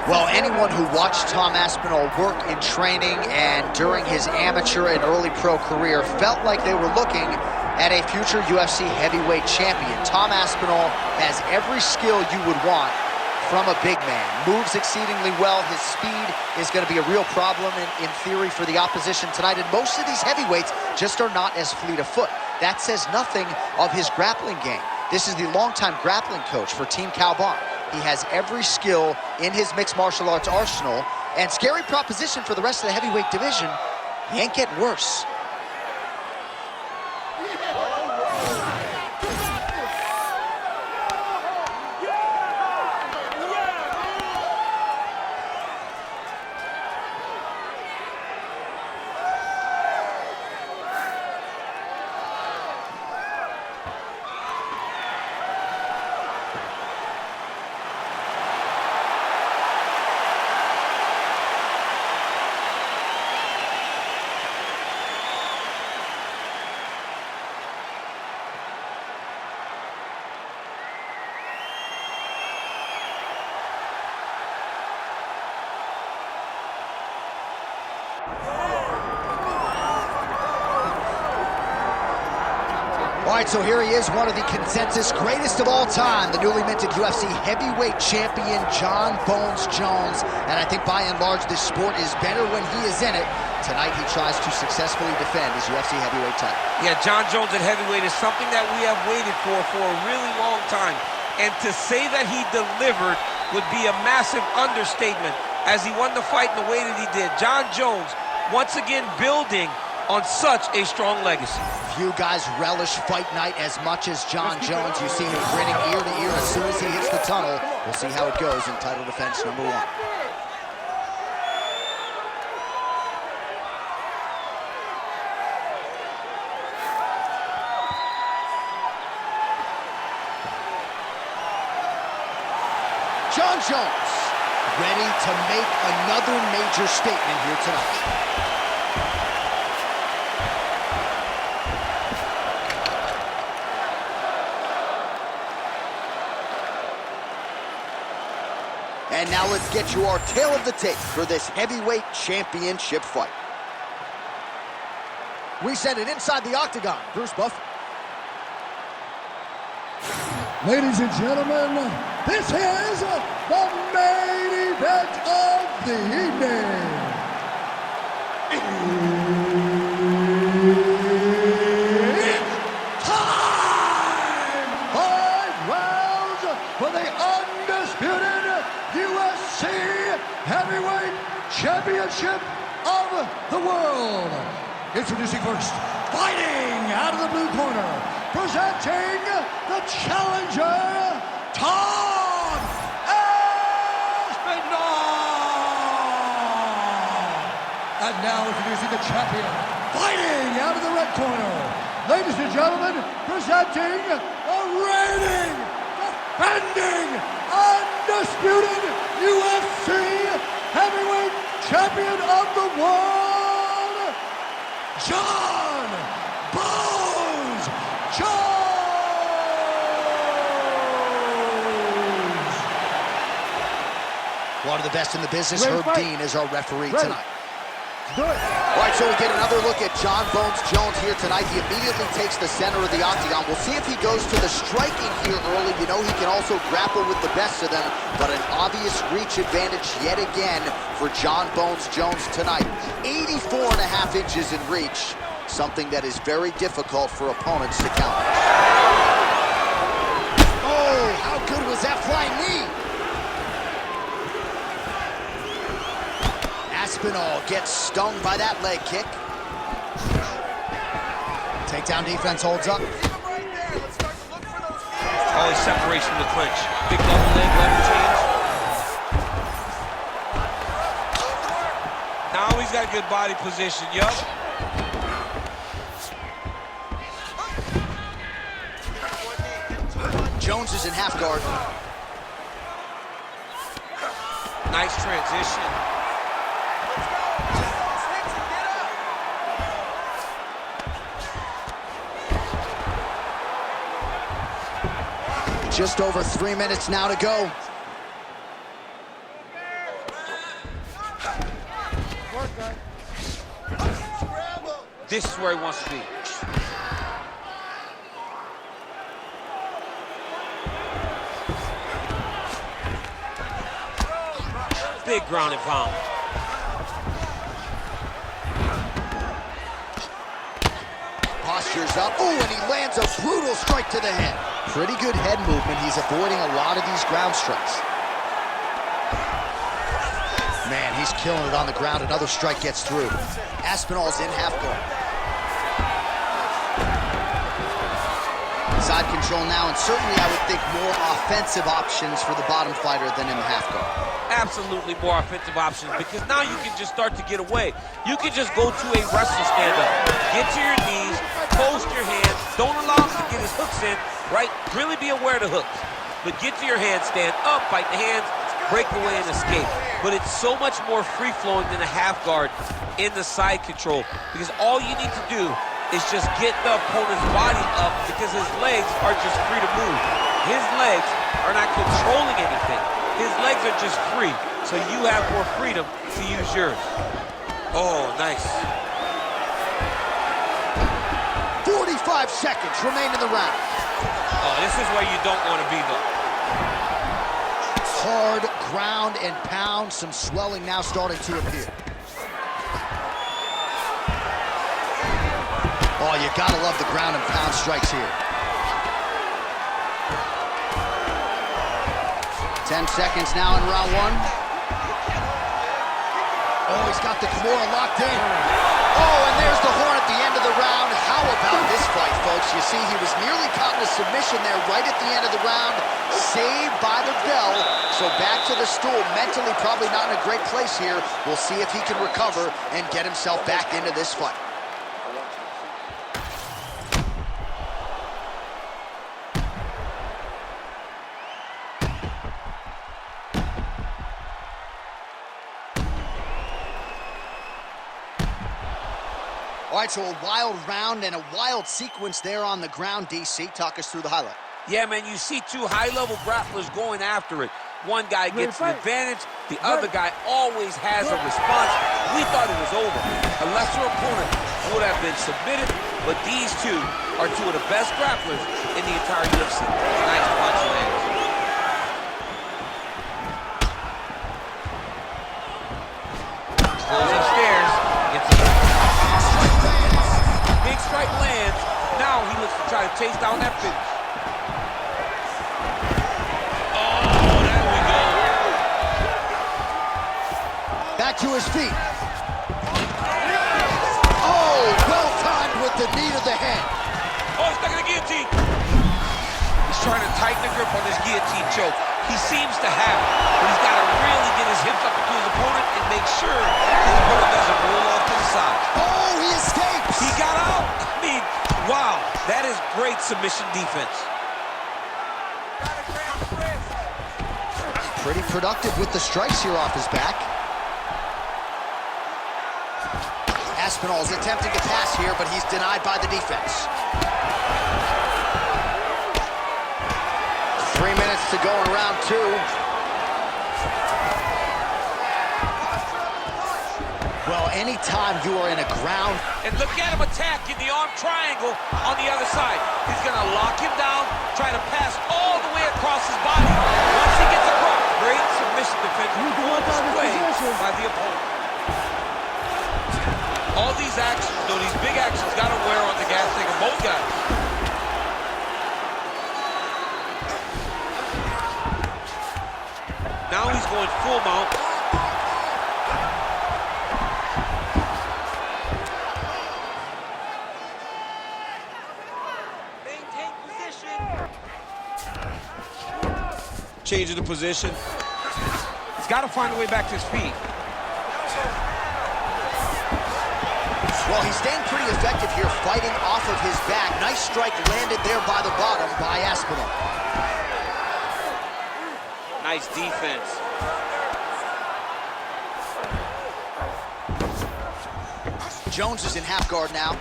Well, anyone who watched Tom Aspinall work in training and during his amateur and early pro career felt like they were looking at a future UFC heavyweight champion. Tom Aspinall has every skill you would want from a big man. Moves exceedingly well. His speed is going to be a real problem in theory for the opposition tonight. And most of these heavyweights just are not as fleet of foot. That says nothing of his grappling game. This is the longtime grappling coach for Team Calbon. He has every skill in his mixed martial arts arsenal, and scary proposition for the rest of the heavyweight division. He ain't getting worse. All right, so here he is, one of the consensus greatest of all time, the newly minted UFC heavyweight champion, Jon Bones Jones. And I think by and large, this sport is better when he is in it. Tonight, he tries to successfully defend his UFC heavyweight title. Yeah, Jon Jones at heavyweight is something that we have waited for a really long time. And to say that he delivered would be a massive understatement as he won the fight in the way that he did. Jon Jones, once again, building on such a strong legacy. Few guys relish fight night as much as Jon Jones. You see him grinning ear to ear as soon as he hits the tunnel. We'll see how it goes in title defense number 1. Jon Jones, ready to make another major statement here tonight. And now let's get you our tale of the tape for this heavyweight championship fight. We send it inside the octagon. Bruce Buffer. Ladies and gentlemen, this is the main event of the evening. It's time! 5 rounds for the undisputed UFC Heavyweight Championship of the world. Introducing first, fighting out of the blue corner, presenting the challenger, Tom Aspinall. And now introducing the champion, fighting out of the red corner. Ladies and gentlemen, presenting the reigning, defending, undisputed UFC Heavyweight Champion of the world, Jon Bones Jones. One of the best in the business, Herb Dean, is our referee tonight. All right, so we get another look at Jon Bones Jones here tonight. He immediately takes the center of the octagon. We'll see if he goes to the striking here early. You know he can also grapple with the best of them, but an obvious reach advantage yet again for Jon Bones Jones tonight. 84.5 inches in reach, something that is very difficult for opponents to counter. Oh, how good was that flying knee? Aspinall gets stung by that leg kick. Takedown defense holds up. Oh, he separates from the clinch. Big double leg, lever change. Now he's got good body position, yup. Jones is in half guard. Nice transition. Just over 3 minutes now to go. This is where he wants to be. Big ground and pound. Postures up. Oh, and he lands a brutal strike to the head. Pretty good head movement. He's avoiding a lot of these ground strikes. Man, he's killing it on the ground. Another strike gets through. Aspinall's in half guard. Side control now, and certainly I would think more offensive options for the bottom fighter than in the half guard. Absolutely more offensive options, because now you can just start to get away. You can just go to a wrestling stand-up. Get to your knees, post your hands, don't allow him to get his hooks in, right? Really be aware of the hooks. But get to your hands, stand up, fight the hands, break away and escape. But it's so much more free-flowing than a half guard in the side control, because all you need to do is just get the opponent's body up, because his legs are just free to move. His legs are not controlling anything. His legs are just free, so you have more freedom to use yours. Oh, nice. 45 seconds remain in the round. Oh, this is where you don't want to be, though. Hard ground and pound. Some swelling now starting to appear. Oh, you gotta love the ground and pound strikes here. 10 seconds now in round one. Oh, he's got the Kimura locked in. Oh, and there's the horn at the end of the round. How about this fight, folks? You see, he was nearly caught in a submission there right at the end of the round. Saved by the bell. So back to the stool. Mentally probably not in a great place here. We'll see if he can recover and get himself back into this fight. All right, so a wild round and a wild sequence there on the ground, DC. Talk us through the highlight. Yeah, man, you see two high-level grapplers going after it. One guy gets an advantage, the other guy always has a response. We thought it was over. A lesser opponent would have been submitted, but these two are two of the best grapplers in the entire UFC. Nice punch lands. Goes upstairs, gets a big strike lands. Now he looks to try to chase down that finish. Oh, there we go. Back to his feet. Oh, well timed with the knee to the head. Oh, he's stuck in the guillotine. He's trying to tighten the grip on this guillotine choke. He seems to have it, but he's got to really get his hips up into his opponent and make sure his opponent doesn't roll off to the side. Oh, he escapes. He got out. I mean, wow, that is great submission defense. Pretty productive with the strikes here off his back. Aspinall is attempting to pass here, but he's denied by the defense. 3 minutes to go in round two. Well, anytime you are in a ground... And look at him attack in the arm triangle on the other side. He's going to lock him down, try to pass all the way across his body. Once he gets across, great submission defense displayed by the opponent. All these actions, though, these big actions, got to wear on the gas tank of both guys. Now he's going full mount. Maintain position. Changing the position. He's got to find a way back to his feet. Well, he's staying pretty effective here, fighting off of his back. Nice strike landed there by the bottom by Aspinall. Nice defense. Jones is in half guard now.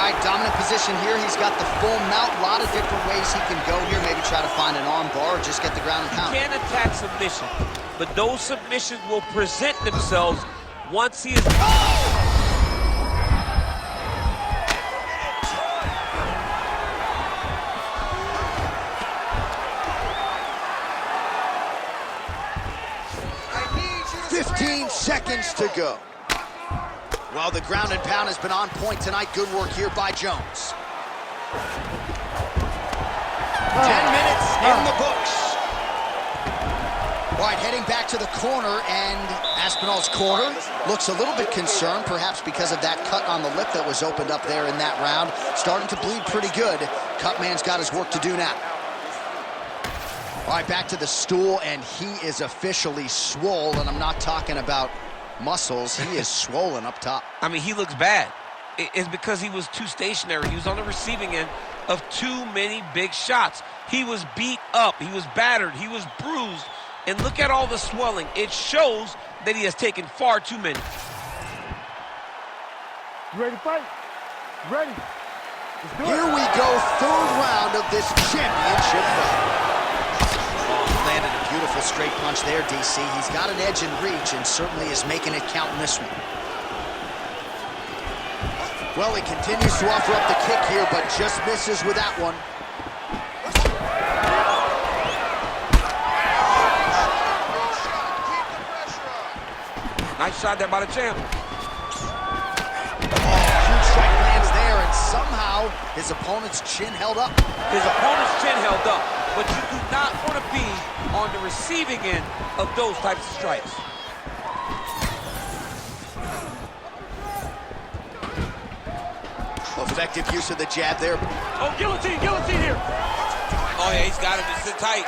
right, dominant position here. He's got the full mount. A lot of different ways he can go here. Maybe try to find an arm bar or just get the ground and pound. He can attack submission, but those submissions will present themselves once he is... Oh! 15 seconds to go. Well, the ground and pound has been on point tonight. Good work here by Jones. 10 minutes in the books. All right, heading back to the corner, and Aspinall's corner looks a little bit concerned, perhaps because of that cut on the lip that was opened up there in that round. Starting to bleed pretty good. Cutman's got his work to do now. All right, back to the stool, and he is officially swole, and I'm not talking about muscles. He is swollen up top. I mean, he looks bad. It's because he was too stationary. He was on the receiving end of too many big shots. He was beat up. He was battered. He was bruised. And look at all the swelling. It shows that he has taken far too many. You ready to fight? Ready. Let's do it. Here we go, third round of this championship fight. Landed a beautiful straight punch there, DC. He's got an edge in reach and certainly is making it count in this one. Well, he continues to offer up the kick here, but just misses with that one. Nice shot there by the champ. Huge strike lands there, and somehow his opponent's chin held up. His opponent's chin held up, but you do not want to be on the receiving end of those types of strikes. Effective use of the jab there. Oh, guillotine here. Oh, yeah, he's got him. Just sit tight.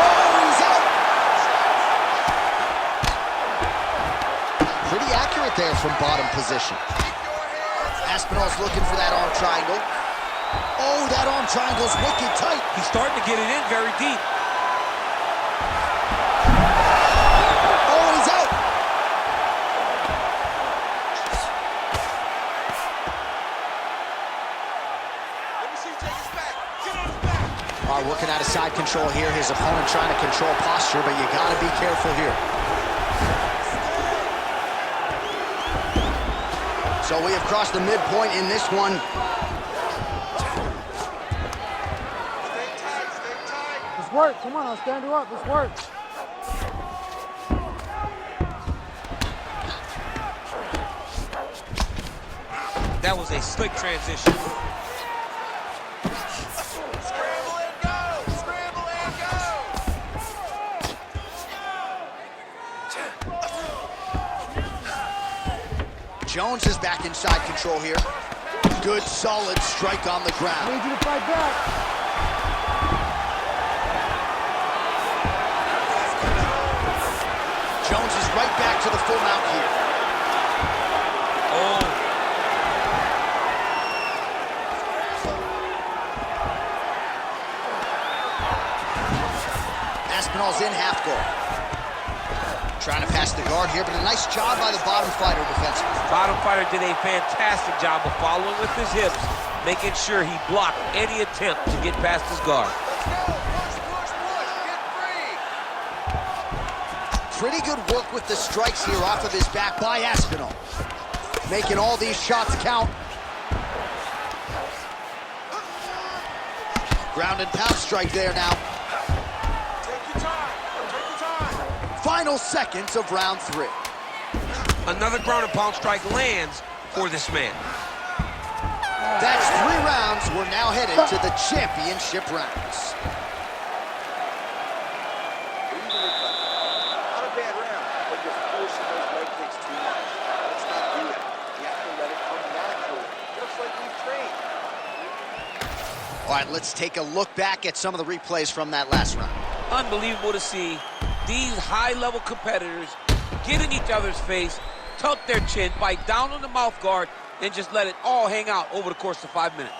Oh, he's out. Pretty accurate there from bottom position. Aspinall's looking for that arm triangle. Oh, that arm triangle's wicked tight. He's starting to get it in very deep. Oh, he's out. Let me see you take his back. Get on his back. All right, working out of side control here. His opponent trying to control posture, but you got to be careful here. So we have crossed the midpoint in this one. Let's work. Come on, I'll stand you up. Let's work. That was a slick transition. Scramble and go. Scramble and go. Jones is back inside control here. Good, solid strike on the I ground. need you to fight back. Jones is right back to the full mount here. Oh. Aspinall's in half guard. Trying to pass the guard here, but a nice job by the bottom fighter defensively. Bottom fighter did a fantastic job of following with his hips, making sure he blocked any attempt to get past his guard. Pretty good work with the strikes here off of his back by Aspinall. Making all these shots count. Ground and pound strike there now. Take your time. Take your time. Final seconds of round 3. Another ground and pound strike lands for this man. That's 3 rounds. We're now headed to the championship rounds. Not a bad round, but you're forcing those leg kicks too much. Let's not do it. You have to let it come naturally, just like we've trained. All right, let's take a look back at some of the replays from that last round. Unbelievable to see these high-level competitors get in each other's face, tuck their chin, bite down on the mouth guard, and just let it all hang out over the course of 5 minutes.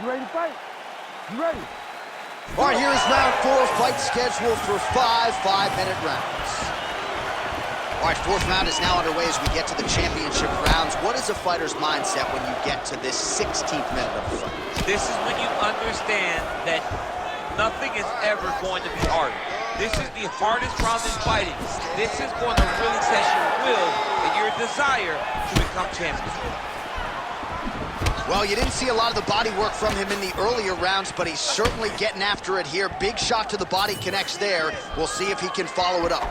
You ready to fight? You ready? All right, here is round 4, fight scheduled for 5 5-minute rounds. All right, 4th round is now underway as we get to the championship rounds. What is a fighter's mindset when you get to this 16th minute of the fight? This is when you understand that nothing is ever going to be hard. This is the hardest round in fighting. This is going to really test your will and your desire to become champion. Well, you didn't see a lot of the body work from him in the earlier rounds, but he's certainly getting after it here. Big shot to the body connects there. We'll see if he can follow it up.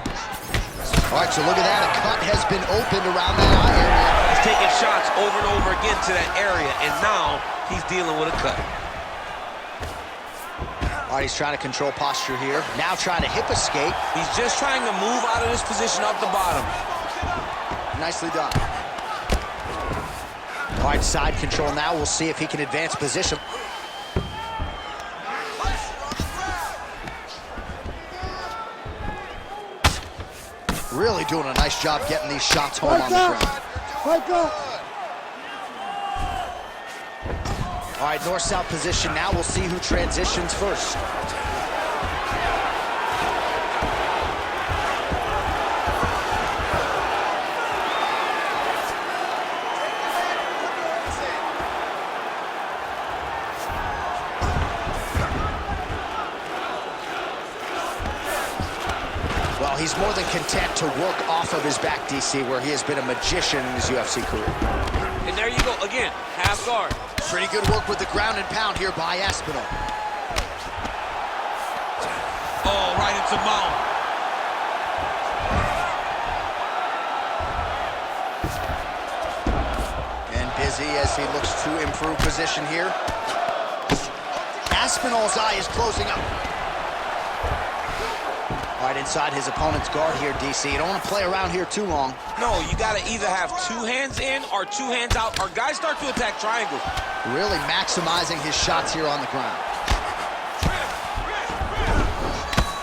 All right, so look at that. A cut has been opened around that eye area. He's taking shots over and over again to that area, and now he's dealing with a cut. All right, he's trying to control posture here. Now trying to hip escape. He's just trying to move out of this position off the bottom. Nicely done. All right, side control now. We'll see if he can advance position. Really doing a nice job getting these shots home on the ground. All right, north-south position now. We'll see who transitions first. Well, he's more than content to work off of his back, DC, where he has been a magician in his UFC career. And there you go, again, half guard. Pretty good work with the ground and pound here by Aspinall. Oh, right into mount. And busy as he looks to improve position here. Aspinall's eye is closing up. All right, inside his opponent's guard here, DC. You don't want to play around here too long. No, you got to either have 2 hands in or 2 hands out, or guys start to attack triangles. Really maximizing his shots here on the ground.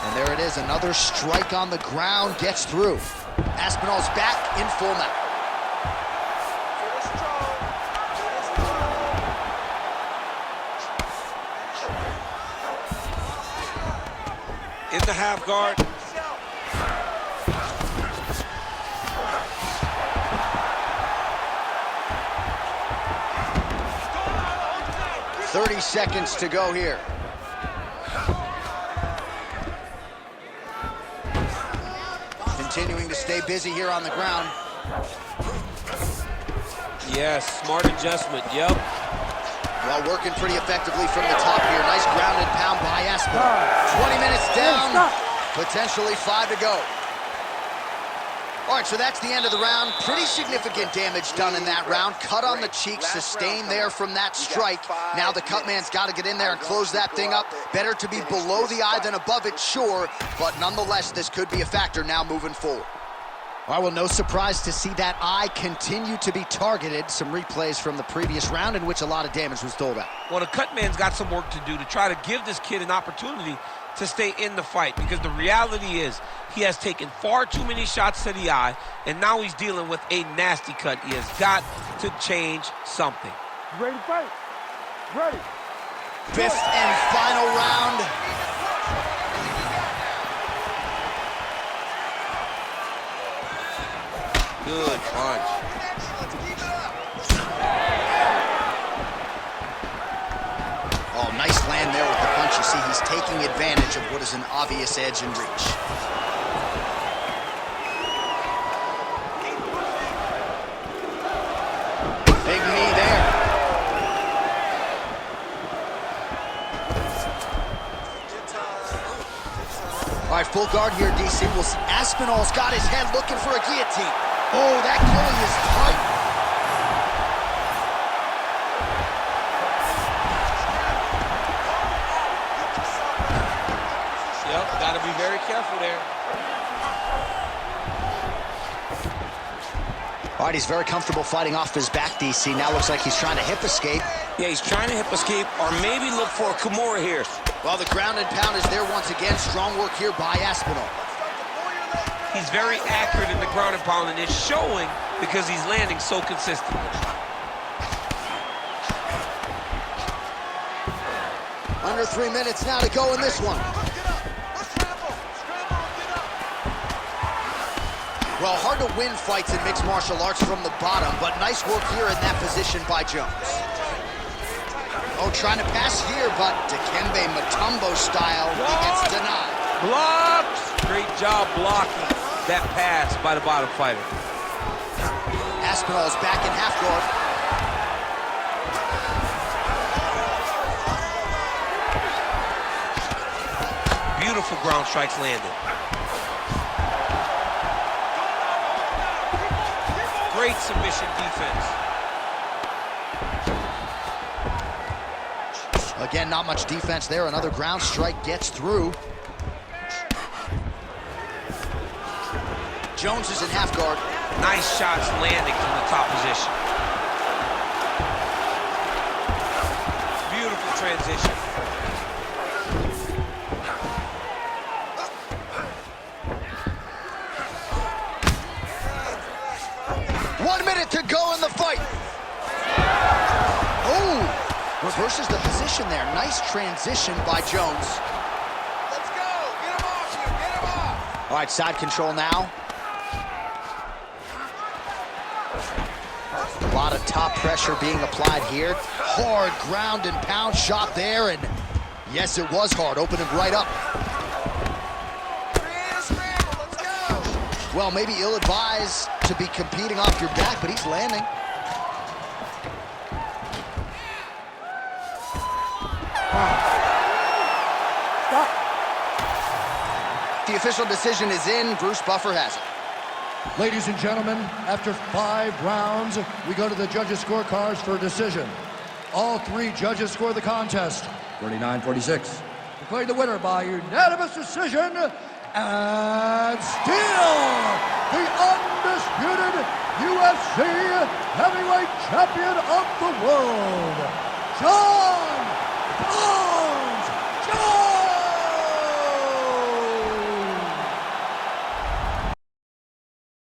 And there it is, another strike on the ground, gets through. Aspinall's back in full mount. In the half guard. Seconds to go here. Continuing to stay busy here on the ground. Yes, smart adjustment, yep. Well, working pretty effectively from the top here. Nice ground and pound by Aspinall. 20 minutes down, potentially 5 to go. All right, so that's the end of the round. Pretty significant damage done in that round. Cut on the cheek, sustained there from that strike. Now the cut man's got to get in there and close that thing up. Better to be below the eye than above it, sure, but nonetheless, this could be a factor now moving forward. All right, well, no surprise to see that eye continue to be targeted. Some replays from the previous round in which a lot of damage was doled out. Well, the cut man's got some work to do to try to give this kid an opportunity to stay in the fight, because the reality is he has taken far too many shots to the eye, and now he's dealing with a nasty cut. He has got to change something. Ready to fight? Ready. 5th and final round. Good punch. Oh, nice land there with the punch. You see, he's taking advantage of what is an obvious edge and reach. Big knee there. All right, full guard here, DC. We'll see. Aspinall's got his head looking for a guillotine. Oh, that gilly is tight. Yep, got to be very careful there. All right, he's very comfortable fighting off his back, DC. Now looks like he's trying to hip escape. Yeah, he's trying to hip escape or maybe look for a Kimura here. Well, the ground and pound is there once again. Strong work here by Aspinall. He's very accurate in the ground and pound, and it's showing because he's landing so consistently. Under 3 minutes now to go in this one. Well, hard to win fights in mixed martial arts from the bottom, but nice work here in that position by Jones. Oh, trying to pass here, but Dikembe Mutombo style, he gets denied. Blocks! Great job blocking that pass by the bottom fighter. Aspinall is back in half guard. Beautiful ground strikes landed. Great submission defense. Again, not much defense there. Another ground strike gets through. Jones is in half guard. Nice shots landing from the top position. Beautiful transition. To go in the fight. Oh, reverses the position there. Nice transition by Jones. Let's go. Get him off here. Get him off. All right, side control now. A lot of top pressure being applied here. Hard ground and pound shot there, and yes, it was hard, opening right up. Let's go. Well, maybe ill-advised to be competing off your back, but he's landing. Stop. The official decision is in. Bruce Buffer has it. Ladies and gentlemen, after 5 rounds, we go to the judges' scorecards for a decision. All 3 judges score the contest, 49-46. Declared the winner by unanimous decision, and still the undisputed UFC heavyweight champion of the world, John